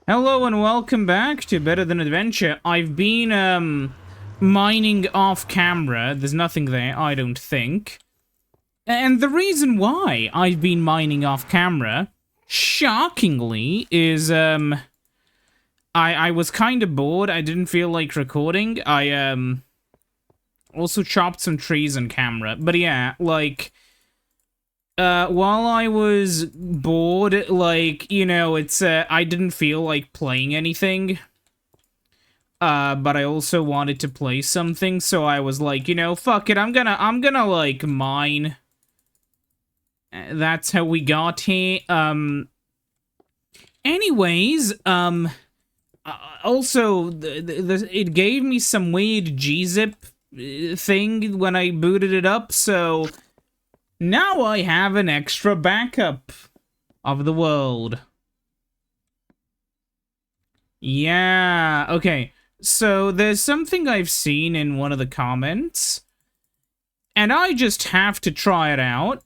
Hello and welcome back to Better Than Adventure. I've been, mining off camera. There's nothing there, I don't think. And the reason why I've been mining off camera, shockingly, is, I was kind of bored. I didn't feel like recording. I, also chopped some trees on camera. But yeah, like... while I was bored, like, you know, I didn't feel like playing anything. But I also wanted to play something, so I was like, you know, fuck it, I'm gonna, like, mine. That's how we got here. Anyways, also, it gave me some weird gzip thing when I booted it up, so... Now I have an extra backup of the world. Yeah, okay. So there's something I've seen in one of the comments, and I just have to try it out.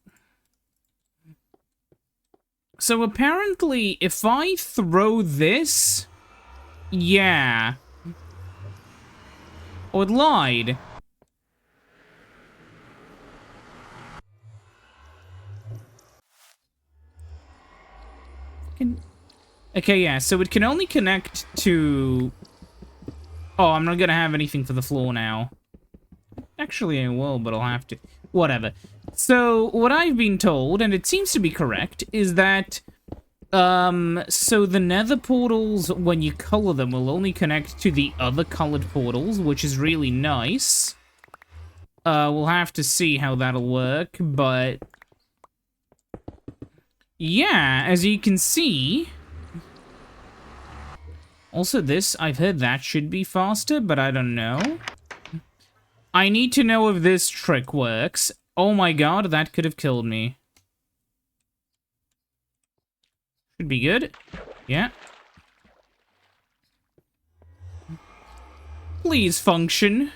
So apparently, if I throw this... Yeah. Oh, it lied. Okay, yeah, so it can only connect to... Oh, I'm not gonna have anything for the floor now. Actually, I will, but I'll have to... Whatever. So, what I've been told, and it seems to be correct, is that... so the nether portals, when you color them, will only connect to the other colored portals, which is really nice. We'll have to see how that'll work, but... Yeah, as you can see... Also this, I've heard that should be faster, but I don't know. I need to know if this trick works. Oh my god, that could have killed me. Should be good. Yeah. Please function.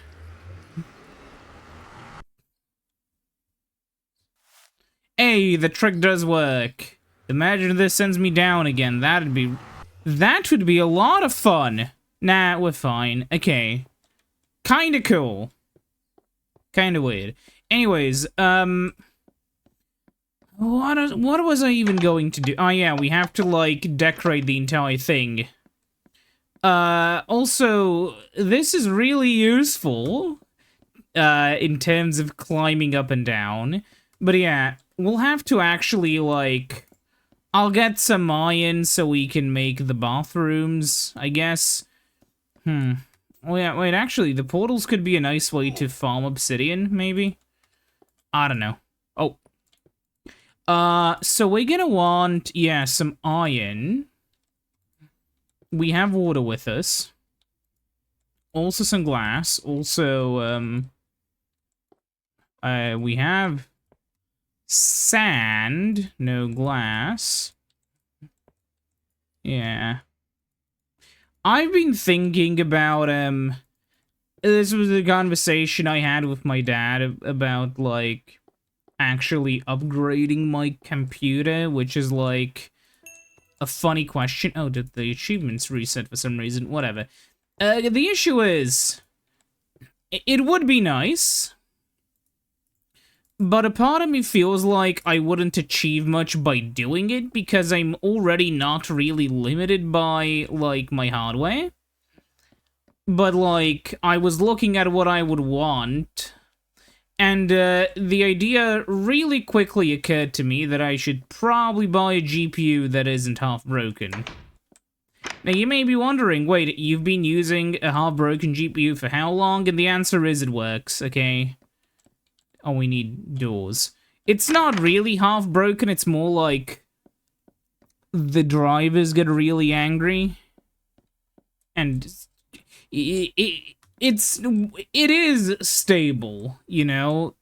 Hey, the trick does work. Imagine this sends me down again. That would be a lot of fun. Nah, we're fine. Okay. Kinda cool. Kinda weird. Anyways, what was I even going to do? Oh yeah, we have to, like, decorate the entire thing. Also, this is really useful, in terms of climbing up and down. But yeah, we'll have to actually, like... I'll get some iron so we can make the bathrooms, I guess. Oh yeah, wait, actually, the portals could be a nice way to farm obsidian, maybe? I don't know. Oh. So we're gonna want, yeah, some iron. We have water with us. Also some glass. Also, we have... sand, no glass. Yeah. I've been thinking about, this was a conversation I had with my dad about, like, actually upgrading my computer, which is, like, a funny question. Oh, did the achievements reset for some reason? Whatever. The issue is, it would be nice, but a part of me feels like I wouldn't achieve much by doing it because I'm already not really limited by, like, my hardware. But, like, I was looking at what I would want, and the idea really quickly occurred to me that I should probably buy a GPU that isn't half broken. Now, you may be wondering, wait, you've been using a half-broken GPU for how long? And the answer is it works, okay? Oh, we need doors. It's not really half broken, it's more like the drivers get really angry. And it is stable, you know?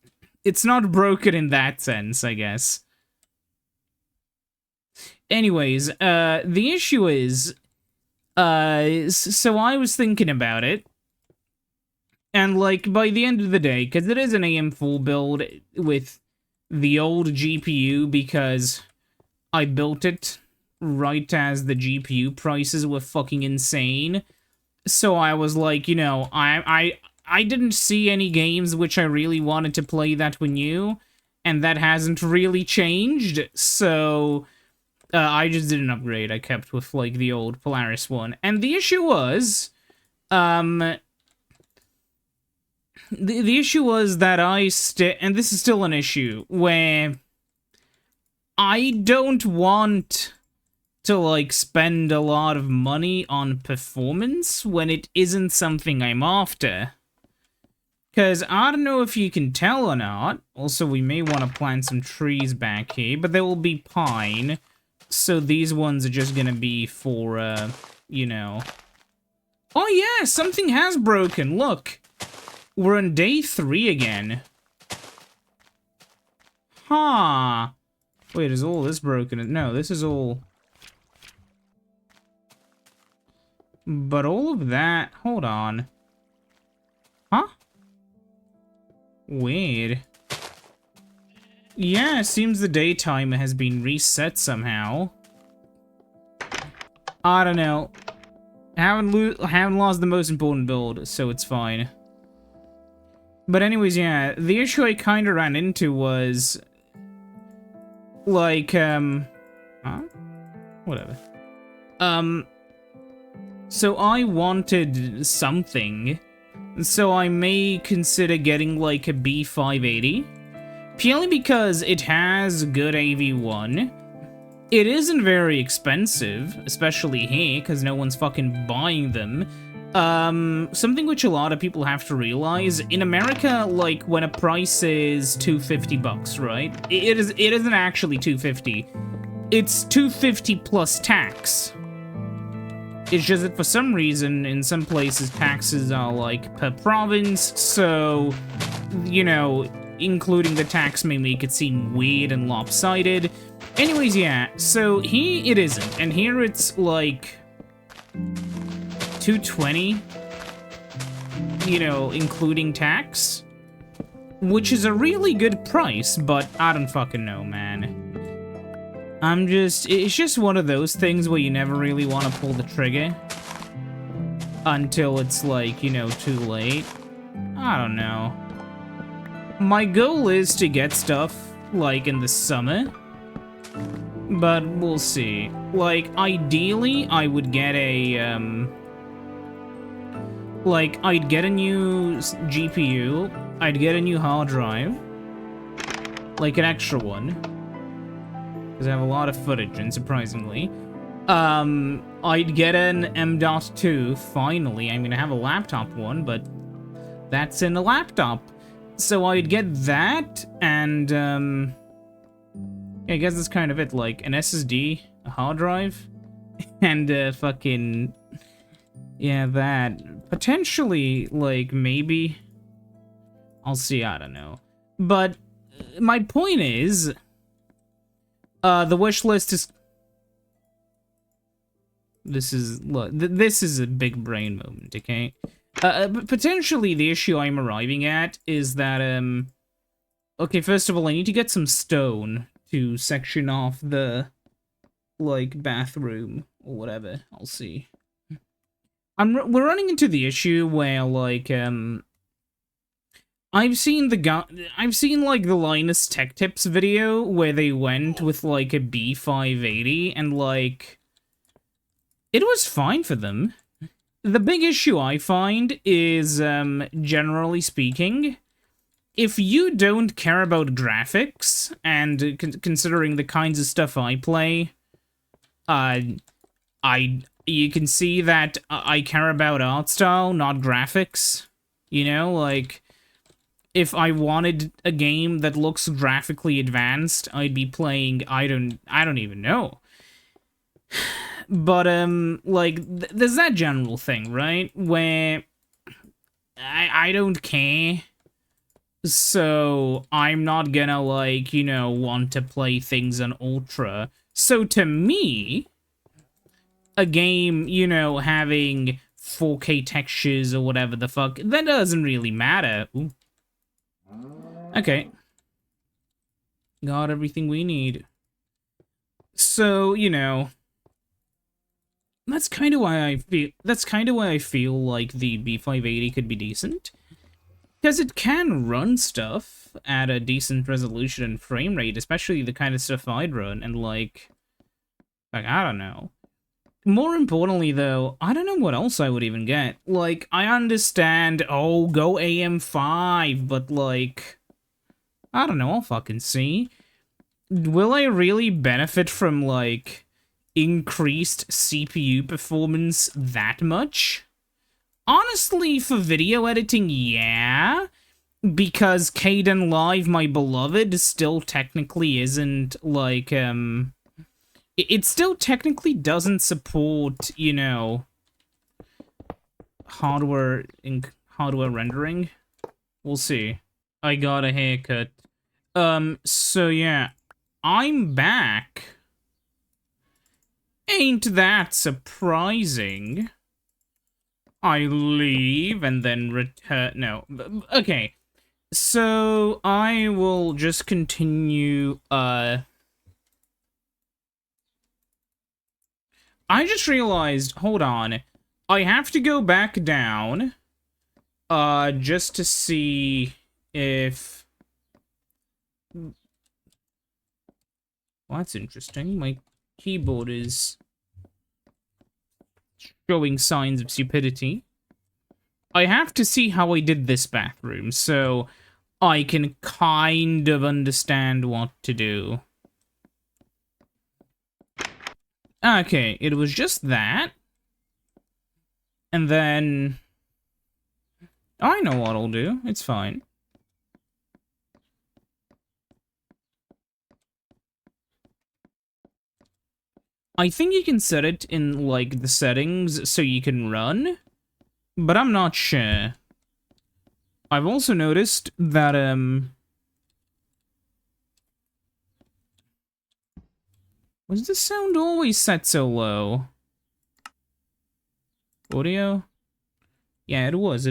It's not broken in that sense, I guess. Anyways, the issue is, so I was thinking about it. And, like, by the end of the day, because it is an AM4 build with the old GPU because I built it right as the GPU prices were fucking insane. So I was like, you know, I didn't see any games which I really wanted to play that were new, and that hasn't really changed, so I just didn't upgrade. I kept with, like, the old Polaris one. And the issue was, the issue was that and this is still an issue, where I don't want to, like, spend a lot of money on performance when it isn't something I'm after. Because I don't know if you can tell or not. Also, we may want to plant some trees back here, but there will be pine. So these ones are just gonna be for, you know... Oh yeah, something has broken, look! We're on day 3 again. Huh. Wait, is all this broken? No, this is all... But all of that... Hold on. Huh? Weird. Yeah, it seems the day timer has been reset somehow. I don't know. Haven't lost the most important build, so it's fine. But anyways, yeah, the issue I kinda ran into was... Like, Huh? Whatever. So I wanted something, so I may consider getting, like, a B580. Purely because it has good AV1. It isn't very expensive, especially here, because no one's fucking buying them. Something which a lot of people have to realize, in America, like, when a price is $250, right? It isn't actually $250. It's $250 plus tax. It's just that for some reason, in some places, taxes are, like, per province, so, you know, including the tax may make it seem weird and lopsided. Anyways, yeah, so here it isn't, and here it's, like, $220, you know, including tax, which is a really good price, but I don't fucking know, man. It's just one of those things where you never really want to pull the trigger until it's, like, you know, too late. I don't know. My goal is to get stuff, like, in the summer, but we'll see. Like, ideally, I would get a, like, I'd get a new GPU, I'd get a new hard drive, like an extra one, because I have a lot of footage, unsurprisingly. I'd get an M.2, finally. I mean, I have a laptop one, but that's in a laptop. So I'd get that, and, yeah, I guess that's kind of it. Like, an SSD, a hard drive, and, fucking... Yeah, that. Potentially, like, maybe... I'll see, I don't know. But, my point is... the wish list is... This is a big brain moment, okay? Potentially, the issue I'm arriving at is that, okay, first of all, I need to get some stone to section off the, like, bathroom or whatever. I'll see. We're running into the issue where, like, I've seen, like, the Linus Tech Tips video where they went with, like, a B580, and, like, it was fine for them. The big issue I find is, generally speaking, if you don't care about graphics, and considering the kinds of stuff I play, you can see that I care about art style, not graphics. You know, like, if I wanted a game that looks graphically advanced, I'd be playing, I don't even know. But, like, there's that general thing, right? Where I don't care. So I'm not gonna, like, you know, want to play things on ultra. So to me, a game, you know, having 4K textures or whatever the fuck, that doesn't really matter. Ooh. Okay. Got everything we need. So, you know, that's kind of why I feel like the B580 could be decent. Because it can run stuff at a decent resolution and frame rate, especially the kind of stuff I'd run, and like I don't know. More importantly, though, I don't know what else I would even get. Like, I understand, oh, go AM5, but like, I don't know, I'll fucking see. Will I really benefit from, like, increased CPU performance that much? Honestly, for video editing, yeah. Because Kden Live, my beloved, still technically isn't, like, it still technically doesn't support, you know, hardware rendering. We'll see. I got a haircut. So yeah, I'm back. Ain't that surprising? I leave and then return. No, okay. So I will just continue. I just realized, hold on, I have to go back down, just to see if... Well, that's interesting. My keyboard is showing signs of stupidity. I have to see how I did this bathroom, so I can kind of understand what to do. Okay, it was just that. And then... I know what I'll do. It's fine. I think you can set it in, like, the settings so you can run, but I'm not sure. I've also noticed that, was the sound always set so low? Audio? Yeah, it was.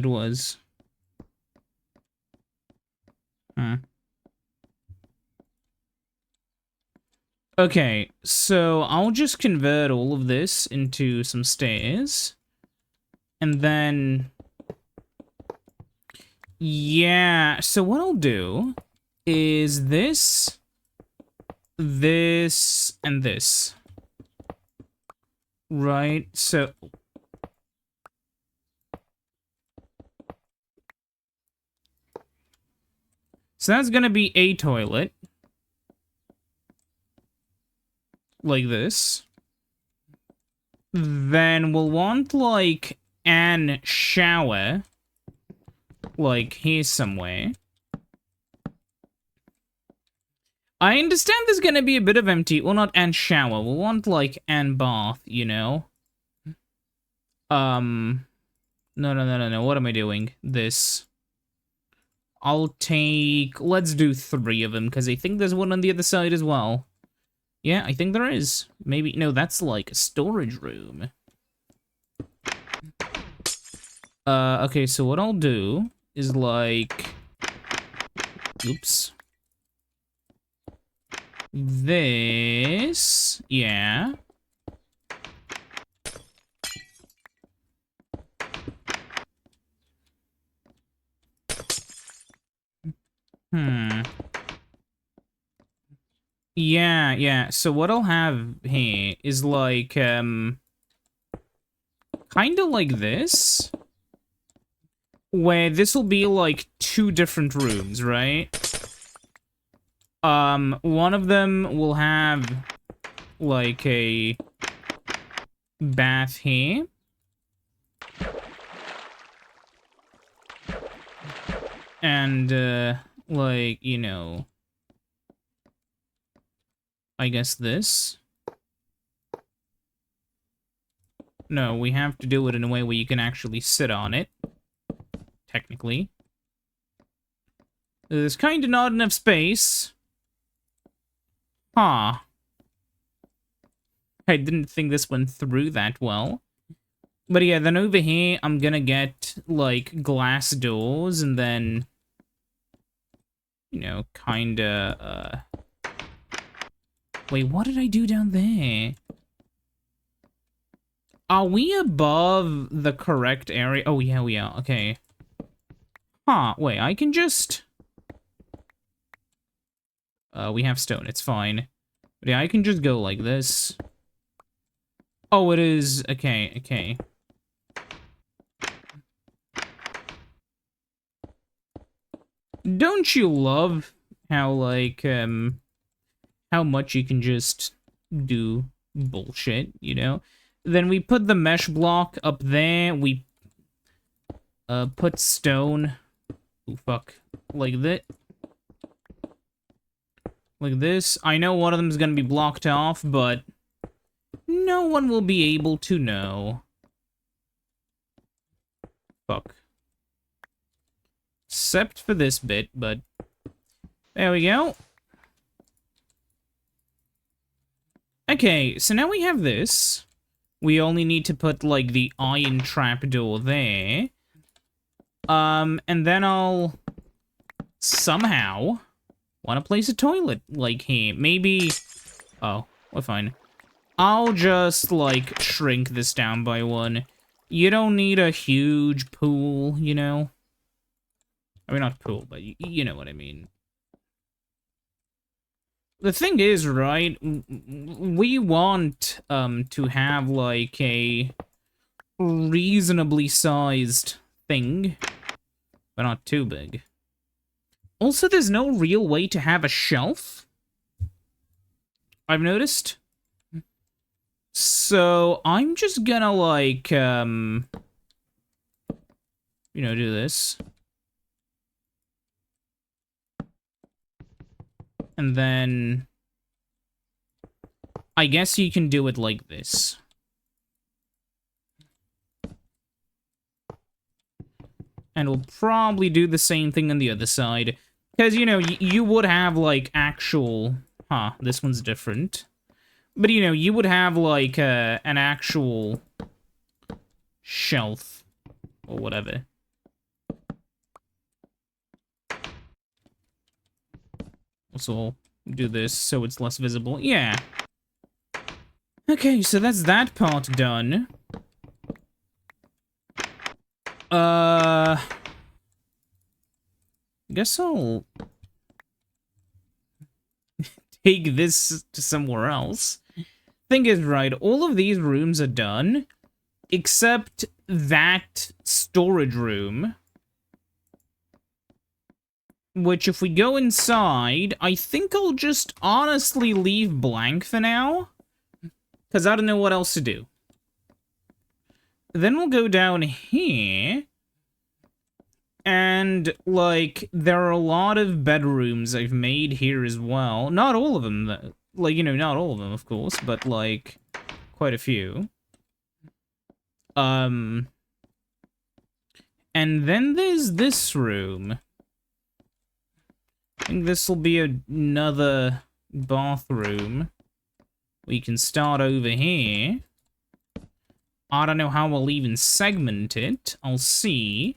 Okay, so I'll just convert all of this into some stairs. And then... Yeah, so what I'll do is this, and this. Right, so... So that's gonna be a toilet. Like this. Then we'll want, like, an shower. Like, here somewhere. I understand there's gonna be a bit of empty... Well, not an shower. We'll want, like, an bath, you know? No. What am I doing? This. I'll take... Let's do 3 of them, because I think there's one on the other side as well. Yeah, I think there is. Maybe... No, that's, like, a storage room. Okay, so what I'll do is, like... Oops. This... Yeah. Yeah. So what I'll have here is, like, kind of like this. Where this will be, like, 2 different rooms, right? One of them will have, like, a bath here. And, like, you know... I guess this? No, we have to do it in a way where you can actually sit on it. Technically. There's kinda not enough space. Huh. I didn't think this went through that well. But yeah, then over here, I'm gonna get, like, glass doors, and then... You know, kinda, Wait, what did I do down there? Are we above the correct area? Oh, yeah, we are. Okay. Huh, wait, I can just... we have stone, it's fine. But yeah, I can just go like this. Oh, it is... Okay, okay. Don't you love how, like, how much you can just do bullshit, you know? Then we put the mesh block up there, we, put stone... Oh, fuck. Like that. Like this. I know one of them is gonna be blocked off, but no one will be able to know. Fuck. Except for this bit, but... There we go. Okay, so now we have this. We only need to put, like, the iron trapdoor there. And then I'll... somehow... want to place a toilet, like, here. Maybe... Oh, we're fine. I'll just, like, shrink this down by one. You don't need a huge pool, you know? I mean, not pool, but you know what I mean. The thing is, right, we want, to have, like, a reasonably sized thing, but not too big. Also, there's no real way to have a shelf, I've noticed. So, I'm just gonna, like, you know, do this. And then... I guess you can do it like this. And we'll probably do the same thing on the other side. Because, you know, you would have, like, actual... Huh, this one's different. But, you know, you would have, like, an actual shelf. Or whatever. Also, I'll do this so it's less visible. Yeah. Okay, so that's that part done. Guess I'll take this to somewhere else. Thing is, right, all of these rooms are done, except that storage room. Which, if we go inside, I think I'll just honestly leave blank for now. Because I don't know what else to do. Then we'll go down here. And, like, there are a lot of bedrooms I've made here as well. Not all of them, though. Like, you know, not all of them, of course, but, like, quite a few. And then there's this room. I think this will be another bathroom. We can start over here. I don't know how we'll even segment it. I'll see.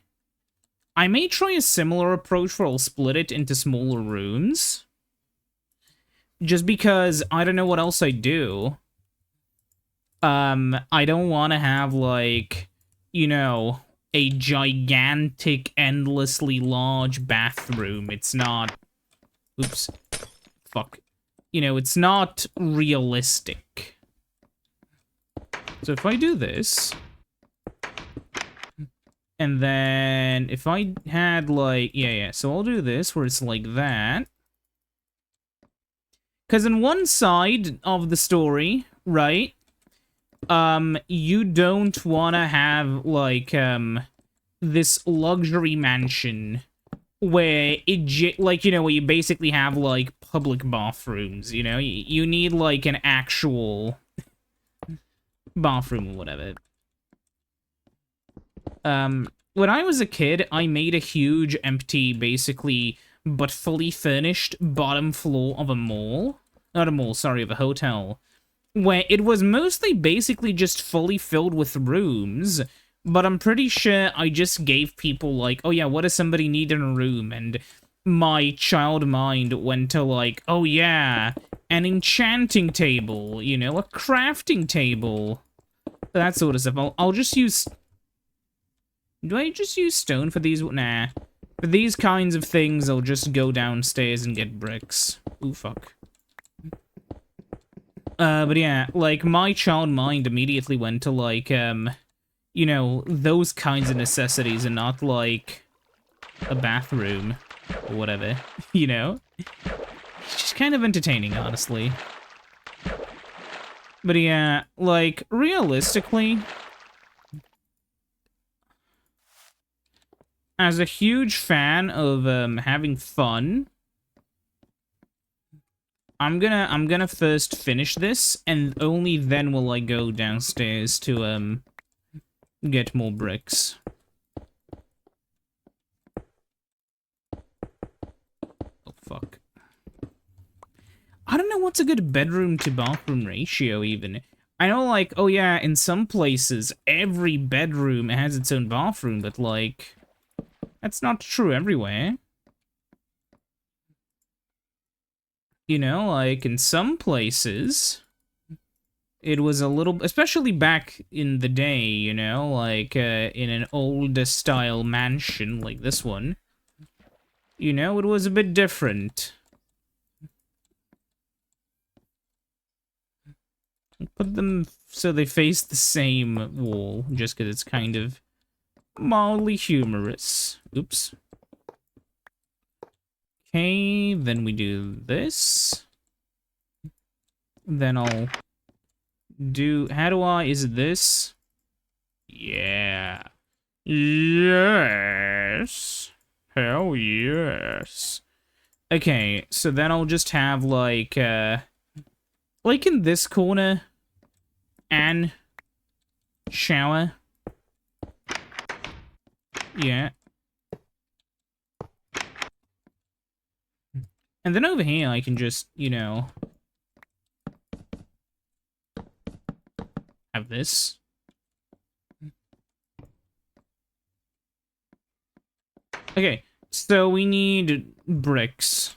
I may try a similar approach where I'll split it into smaller rooms. Just because I don't know what else I do. I don't want to have, like, you know, a gigantic, endlessly large bathroom. It's not... Oops. Fuck. You know, it's not realistic. So if I do this... And then, if I had, like... Yeah, so I'll do this, where it's like that. Because in one side of the story, right... you don't want to have, like, this luxury mansion where it, like, you know, where you basically have, like, public bathrooms, you know? You need, like, an actual bathroom or whatever. When I was a kid, I made a huge, empty, basically, but fully furnished bottom floor of a mall. Not a mall, sorry, of a hotel. Where it was mostly basically just fully filled with rooms, but I'm pretty sure I just gave people, like, oh yeah, what does somebody need in a room? And my child mind went to, like, oh yeah, an enchanting table, you know, a crafting table. That sort of stuff. I'll just use... Do I just use stone for these? Nah. For these kinds of things, I'll just go downstairs and get bricks. Ooh, fuck. But yeah, like, my child mind immediately went to, like, you know, those kinds of necessities and not, like, a bathroom or whatever, you know? It's just kind of entertaining, honestly. But yeah, like, realistically, as a huge fan of, having fun, I'm gonna first finish this, and only then will I go downstairs to, get more bricks. Oh, fuck. I don't know what's a good bedroom to bathroom ratio, even. I know, like, oh yeah, in some places, every bedroom has its own bathroom, but, like, that's not true everywhere. You know, like, in some places, it was a little... Especially back in the day, you know? Like, in an old-style mansion like this one. You know, it was a bit different. Put them so they face the same wall, just because it's kind of mildly humorous. Oops. Okay, then we do this. Then I'll do... How do I... Is it this? Yeah. Yes. Hell yes. Okay, so then I'll just have, like in this corner, an shower. Yeah. And then over here, I can just, you know, have this. Okay, so we need bricks.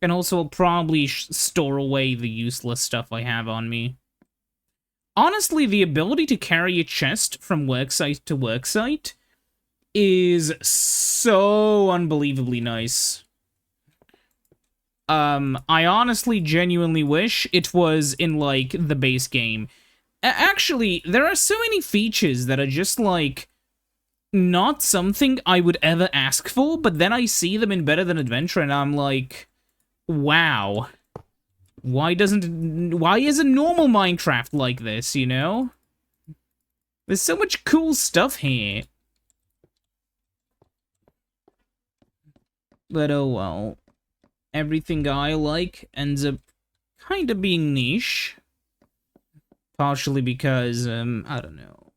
And also, I'll probably store away the useless stuff I have on me. Honestly, the ability to carry a chest from worksite to worksite is so unbelievably nice. I honestly genuinely wish it was in, like, the base game. Actually, there are so many features that are just, like, not something I would ever ask for, but then I see them in Better Than Adventure, and I'm like, wow. Why isn't normal Minecraft like this, you know? There's so much cool stuff here. But oh well. Everything I like ends up kind of being niche. Partially because, I don't know.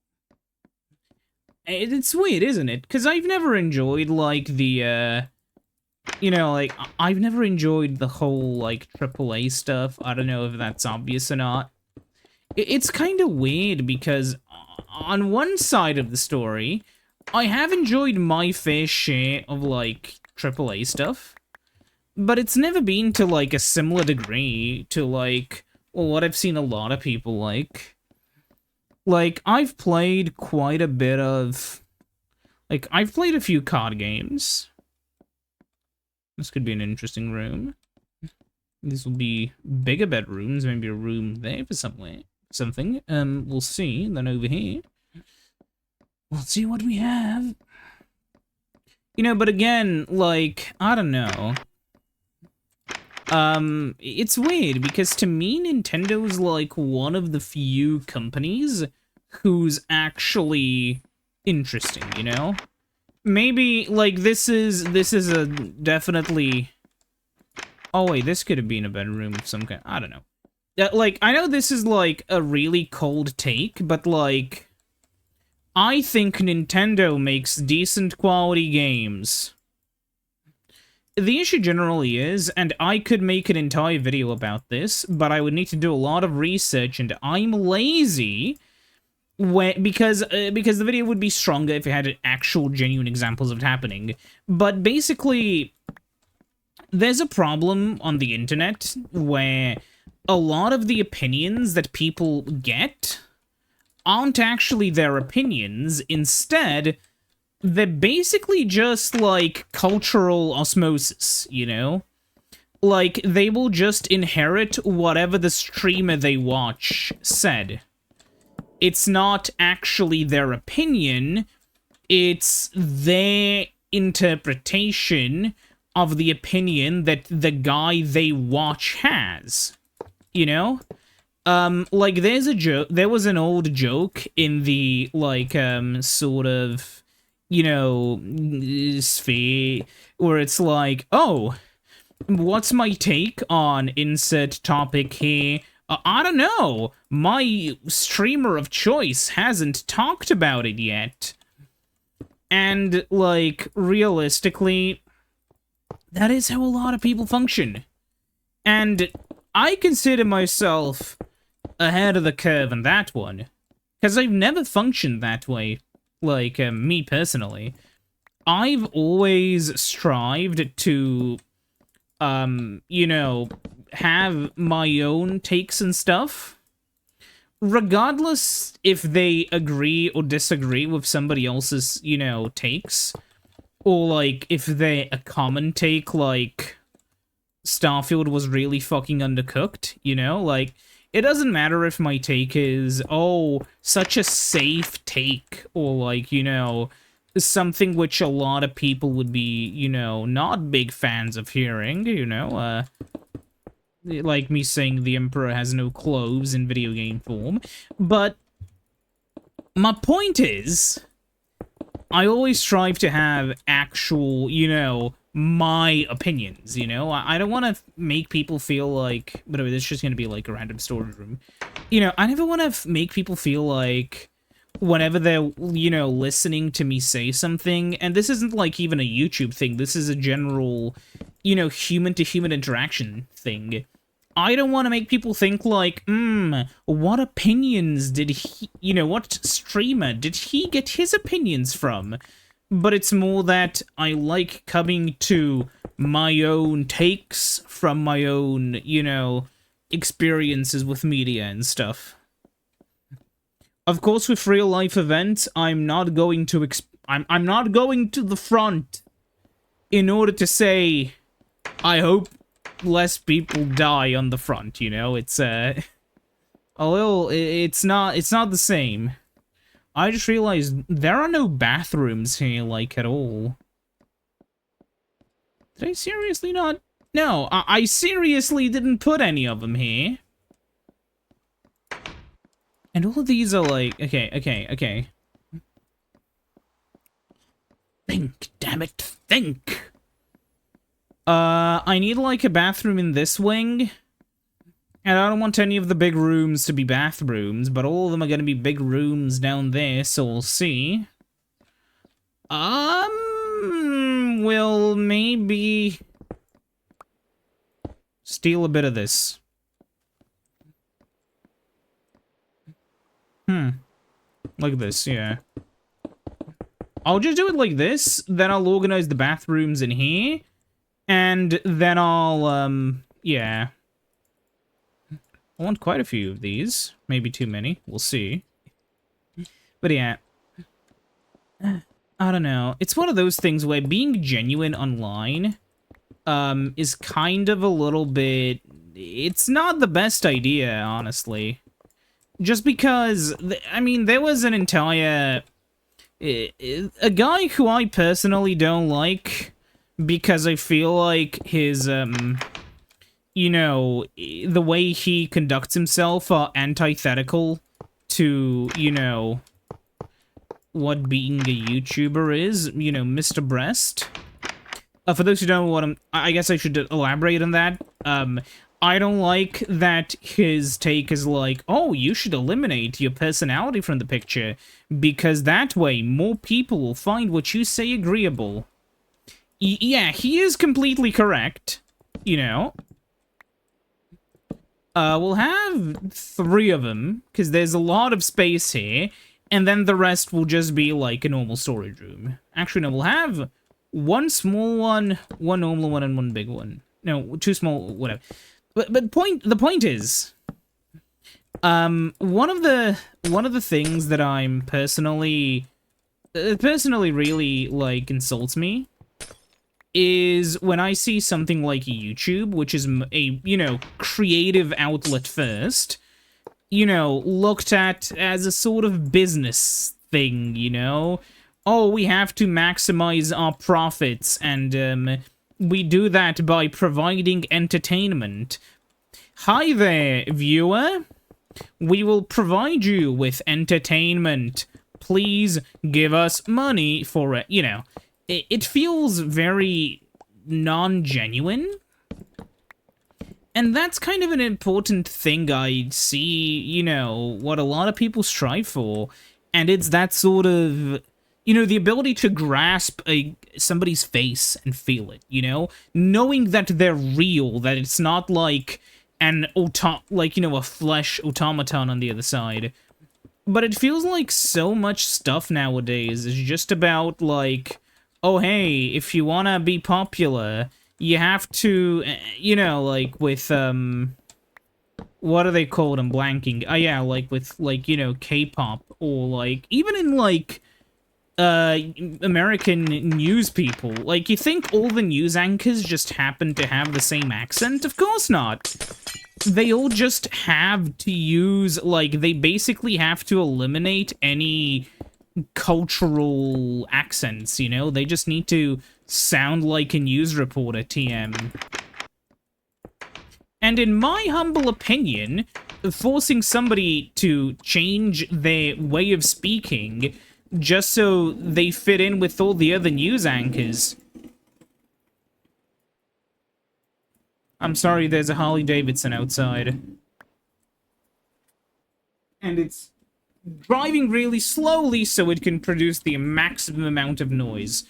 It's weird, isn't it? Because I've never enjoyed, like, the, you know, like, I've never enjoyed the whole, like, AAA stuff. I don't know if that's obvious or not. It's kind of weird because on one side of the story, I have enjoyed my fair share of, like, AAA stuff. But it's never been to, like, a similar degree to, like, well, what I've seen a lot of people like. Like, I've played quite a bit of... Like, I've played a few card games. This could be an interesting room. These will be bigger bedrooms, maybe a room there for something. We'll see. Then over here, we'll see what we have. You know, but again, like, I don't know. It's weird, because to me, Nintendo's, like, one of the few companies who's actually interesting, you know? Maybe, like, this is a definitely... Oh, wait, this could have been a bedroom of some kind. I don't know. Like, I know this is, like, a really cold take, but, like... I think Nintendo makes decent quality games. The issue generally is, and I could make an entire video about this, but I would need to do a lot of research, and I'm lazy, because the video would be stronger if it had actual genuine examples of it happening. But basically, there's a problem on the internet where a lot of the opinions that people get aren't actually their opinions. Instead, they're basically just, like, cultural osmosis, you know? Like, they will just inherit whatever the streamer they watch said. It's not actually their opinion, it's their interpretation of the opinion that the guy they watch has. You know? Like, there was an old joke in the, like, sort of, you know, sphere, where it's like, oh, what's my take on insert topic here? I don't know. My streamer of choice hasn't talked about it yet. And, like, realistically, that is how a lot of people function. And I consider myself ahead of the curve on that one. Because I've never functioned that way. Like, me personally. I've always strived to, you know, have my own takes and stuff. Regardless if they agree or disagree with somebody else's, you know, takes. Or, like, if they're a common take, like, Starfield was really fucking undercooked, you know? Like, it doesn't matter if my take is, oh, such a safe take, or, like, you know, something which a lot of people would be, you know, not big fans of hearing, you know, like me saying the Emperor has no clothes in video game form. But my point is, I always strive to have actual, you know, my opinions, you know? I don't want to make people feel like, but this is just going to be like a random storage room. You know, I never want to make people feel like whenever they're, you know, listening to me say something, and this isn't like even a YouTube thing, this is a general, you know, human-to-human interaction thing. I don't want to make people think like, what opinions did he, you know, what streamer did he get his opinions from? But it's more that I like coming to my own takes from my own, you know, experiences with media and stuff. Of course, with real-life events, I'm not going to I'm not going to the front in order to say, I hope less people die on the front, you know? It's, a little, it's not the same. I just realized there are no bathrooms here, like, at all. Did I seriously not? No, I seriously didn't put any of them here. And all of these are like, okay. Think, damn it, think! I need, like, a bathroom in this wing. And I don't want any of the big rooms to be bathrooms, but all of them are gonna be big rooms down there, so we'll see. We'll maybe steal a bit of this. Like this, yeah. I'll just do it like this, then I'll organize the bathrooms in here, and then I'll, yeah. I want quite a few of these. Maybe too many. We'll see. But yeah. I don't know. It's one of those things where being genuine online, is kind of a little bit... It's not the best idea, honestly. Just because, I mean, there was an entire... A guy who I personally don't like, because I feel like his, you know, the way he conducts himself are antithetical to, you know, what being a YouTuber is, you know, Mr. Breast. For those who don't know what I guess I should elaborate on that. I don't like that his take is like, oh, you should eliminate your personality from the picture, because that way more people will find what you say agreeable. Yeah, he is completely correct, you know. We'll have 3 of them, because there's a lot of space here, and then the rest will just be like a normal storage room. Actually, no, we'll have 1 small one, 1 normal one, and 1 big one. No, 2 small, whatever. But the point is, One of the things that I'm personally really like insults me is when I see something like YouTube, which is a, creative outlet first, looked at as a sort of business thing. Oh, we have to maximize our profits, and we do that by providing entertainment. Hi there, viewer. We will provide you with entertainment. Please give us money for it. It feels very non-genuine. And that's kind of an important thing I see, what a lot of people strive for. And it's that sort of, the ability to grasp somebody's face and feel it, knowing that they're real, that it's not like a flesh automaton on the other side. But it feels like so much stuff nowadays is just about, like, oh, hey, if you wanna be popular, you have to, like, with, what are they called? I'm blanking. Oh, yeah, like, with, like, K-pop, or, like, even in, like, American news people. Like, you think all the news anchors just happen to have the same accent? Of course not. They all just have to use, like, they basically have to eliminate any cultural accents, They just need to sound like a news reporter, TM. And in my humble opinion, forcing somebody to change their way of speaking just so they fit in with all the other news anchors. I'm sorry, there's a Harley Davidson outside. And it's driving really slowly so it can produce the maximum amount of noise.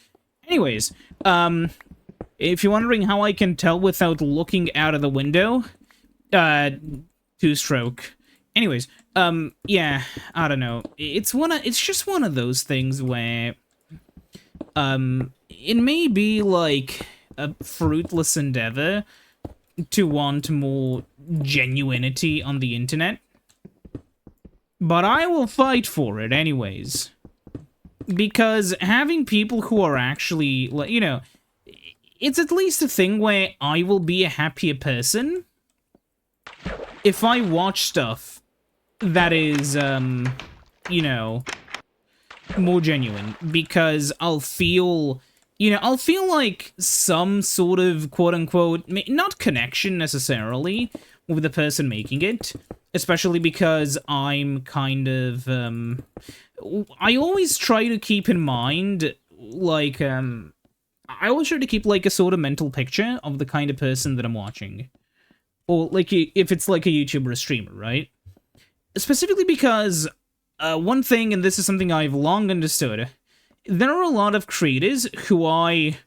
Anyways, if you're wondering how I can tell without looking out of the window, two-stroke. Anyways, yeah, I don't know. It's just one of those things where, it may be like a fruitless endeavor to want more genuinity on the internet, but I will fight for it anyways. Because having people who are actually, like, it's at least a thing where I will be a happier person if I watch stuff that is, more genuine, because I'll feel like some sort of quote-unquote, not connection necessarily, with the person making it, especially because I'm kind of, I always try to keep in mind, like, I always try to keep, like, a sort of mental picture of the kind of person that I'm watching. Or, like, if it's, like, a YouTuber or a streamer, right? Specifically because, one thing, and this is something I've long understood, there are a lot of creators who I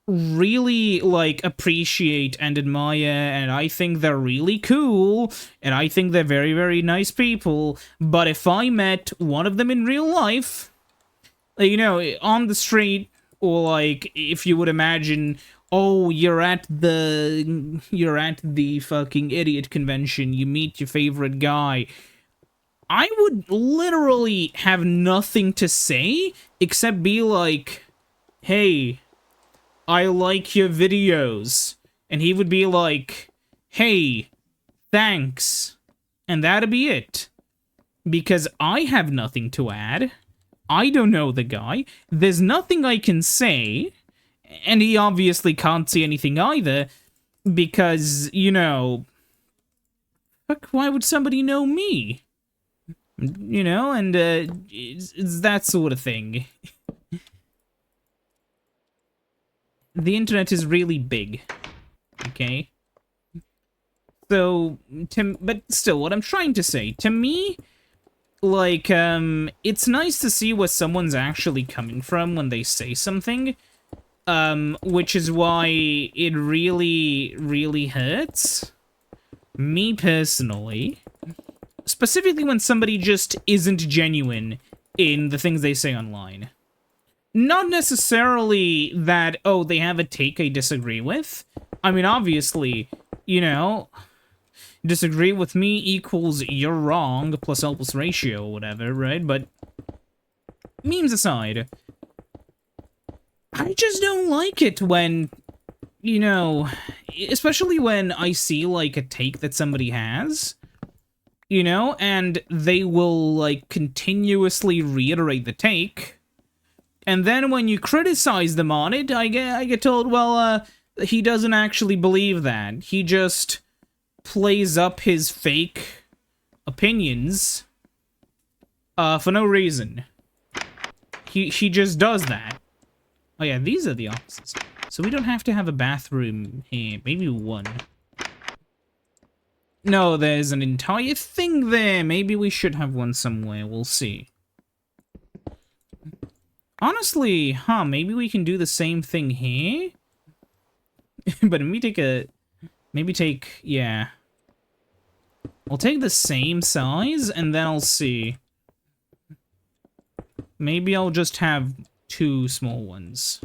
really, like, appreciate and admire, and I think they're really cool, and I think they're very, very nice people, but if I met one of them in real life, on the street, or, like, if you would imagine, oh, you're at the fucking idiot convention, you meet your favorite guy, I would literally have nothing to say except be like, hey, I like your videos. And he would be like, hey, thanks. And that'd be it. Because I have nothing to add. I don't know the guy. There's nothing I can say. And he obviously can't see anything either. Because, fuck, why would somebody know me? And it's that sort of thing. The internet is really big, okay? So, but still, what I'm trying to say, to me, like, it's nice to see where someone's actually coming from when they say something, which is why it really, really hurts me personally. Specifically when somebody just isn't genuine in the things they say online. Not necessarily that, oh, they have a take I disagree with. I mean, obviously, disagree with me equals you're wrong plus L plus ratio or whatever, right? But memes aside, I just don't like it when, you know, especially when I see, like, a take that somebody has, you know, and they will, like, continuously reiterate the take, and then when you criticize them on it, I get told, well, he doesn't actually believe that. He just plays up his fake opinions, for no reason. He just does that. Oh yeah, these are the offices. So we don't have to have a bathroom here. Maybe one. No, there's an entire thing there. Maybe we should have one somewhere. We'll see. Honestly, maybe we can do the same thing here? But let me take a... Maybe take... Yeah. I'll take the same size, and then I'll see. Maybe I'll just have 2 small ones.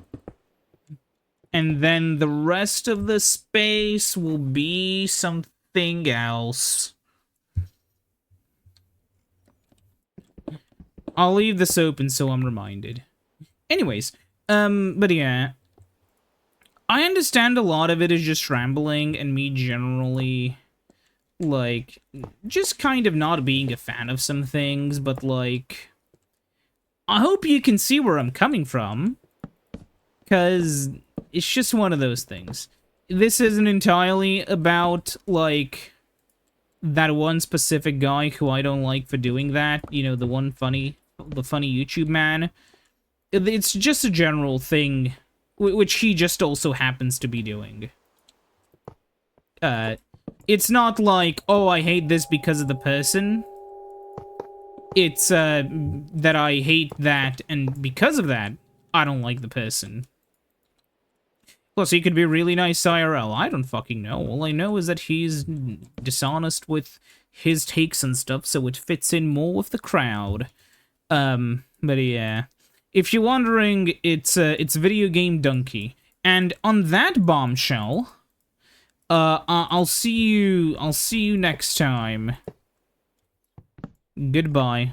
And then the rest of the space will be something else. I'll leave this open so I'm reminded. Anyways, but yeah. I understand a lot of it is just rambling and me generally, like, just kind of not being a fan of some things, but, like, I hope you can see where I'm coming from, because it's just one of those things. This isn't entirely about, like, that one specific guy who I don't like for doing that, you know, the funny YouTube man. It's just a general thing, which he just also happens to be doing. It's not like, oh, I hate this because of the person. It's, that I hate that, and because of that, I don't like the person. Plus, he could be really nice IRL. I don't fucking know. All I know is that he's dishonest with his takes and stuff, so it fits in more with the crowd. But yeah. If you're wondering, it's Video Game Donkey. And on that bombshell, I'll see you next time. Goodbye.